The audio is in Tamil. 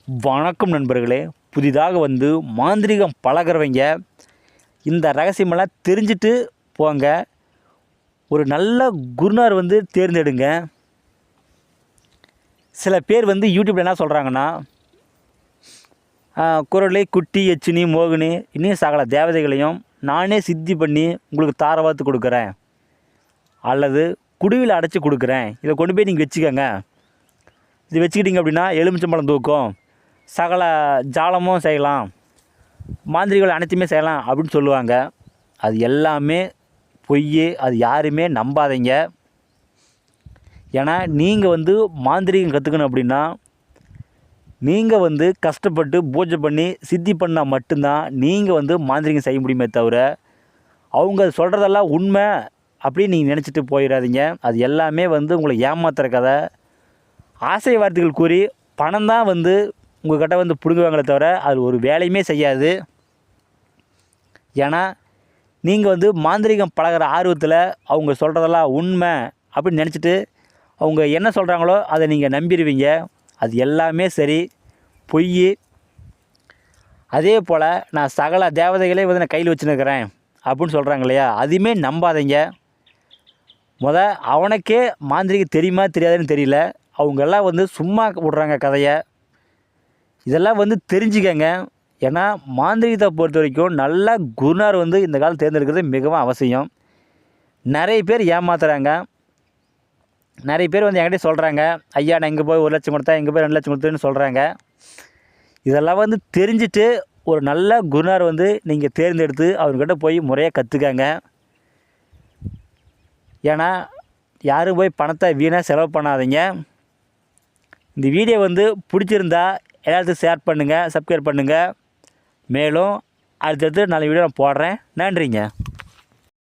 வணக்கம் நண்பர்களே. புதிதாக வந்து மாந்திரீகம் பழகிறவங்க இந்த ரகசியமெல்லாம் தெரிஞ்சுட்டு போங்க. ஒரு நல்ல குருநார் வந்து தேர்ந்தெடுங்க. சில பேர் வந்து யூடியூப்பில் என்ன சொல்கிறாங்கன்னா, குரலை, குட்டி, எச்சினி, மோகினி இன்னும் சகல தேவதைகளையும் நானே சித்தி பண்ணி உங்களுக்கு தாரவாத்து கொடுக்குறேன், அல்லது குடுவில் அடைச்சி கொடுக்குறேன், இதை கொண்டு போய் நீங்கள் வச்சுக்கோங்க, இது வச்சுக்கிட்டிங்க அப்படின்னா எலுமிச்சம்பழம் தூக்கும், சகல ஜாலமும் செய்யலாம், மாந்திரிகள் அனைத்துமே செய்யலாம் அப்படின்னு சொல்லுவாங்க. அது எல்லாமே பொய். அது யாருமே நம்பாதீங்க. ஏன்னா நீங்கள் வந்து மாந்திரிகம் கற்றுக்கணும் அப்படின்னா நீங்கள் வந்து கஷ்டப்பட்டு பூஜை பண்ணி சித்தி பண்ணால் மட்டும்தான் நீங்கள் வந்து மாந்திரிகம் செய்ய முடியுமே தவிர, அவங்க சொல்கிறதெல்லாம் உண்மை அப்படின்னு நீங்கள் நினச்சிட்டு போயிடாதீங்க. அது எல்லாமே வந்து உங்களை ஏமாத்துகிற கதை. ஆசை வார்த்தைகள் கூறி பணம் தான் வந்து உங்கள் கிட்ட வந்து பிடுங்குவாங்களே தவிர அது ஒரு வேலையுமே செய்யாது. ஏன்னா நீங்கள் வந்து மாந்திரிகம் பழகிற ஆர்வத்தில் அவங்க சொல்கிறதெல்லாம் உண்மை அப்படின்னு நினச்சிட்டு அவங்க என்ன சொல்கிறாங்களோ அதை நீங்கள் நம்பிடுவீங்க. அது எல்லாமே சரி, பொய். அதே போல் நான் சகல தேவதைகளே வந்து நான் கையில் வச்சுன்னுக்கிறேன் அப்படின்னு சொல்கிறாங்க இல்லையா, அதையுமே நம்பாதீங்க. அவனுக்கே மாந்திரிகம் தெரியுமா தெரியாதுன்னு தெரியல. அவங்கெல்லாம் வந்து சும்மா விட்றாங்க கதையை. இதெல்லாம் வந்து தெரிஞ்சுக்கங்க. ஏன்னா மாந்திரிகத்தை பொறுத்த வரைக்கும் நல்ல குருநார் வந்து இந்த காலம் தேர்ந்தெடுக்கிறது மிகவும் அவசியம். நிறைய பேர் ஏமாத்துறாங்க. நிறைய பேர் வந்து என்கிட்ட சொல்கிறாங்க, ஐயா நான் இங்கே போய் 1 லட்சம் கொடுத்தேன், இங்கே போய் 2 லட்சம் கொடுத்தேன்னு சொல்கிறாங்க. இதெல்லாம் வந்து தெரிஞ்சுட்டு ஒரு நல்ல குருநார் வந்து நீங்கள் தேர்ந்தெடுத்து அவர்கிட்ட போய் முறையாக கற்றுக்கங்க. ஏன்னா யாரும் போய் பணத்தை வீணாக செலவு பண்ணாதீங்க. இந்த வீடியோ வந்து பிடிச்சிருந்தா எல்லாத்துக்கும் ஷேர் பண்ணுங்கள், சப்ஸ்கிரைப் பண்ணுங்கள். மேலும் அடுத்தடுத்து நல்ல வீடியோ நான் போடுறேன். நன்றிங்க.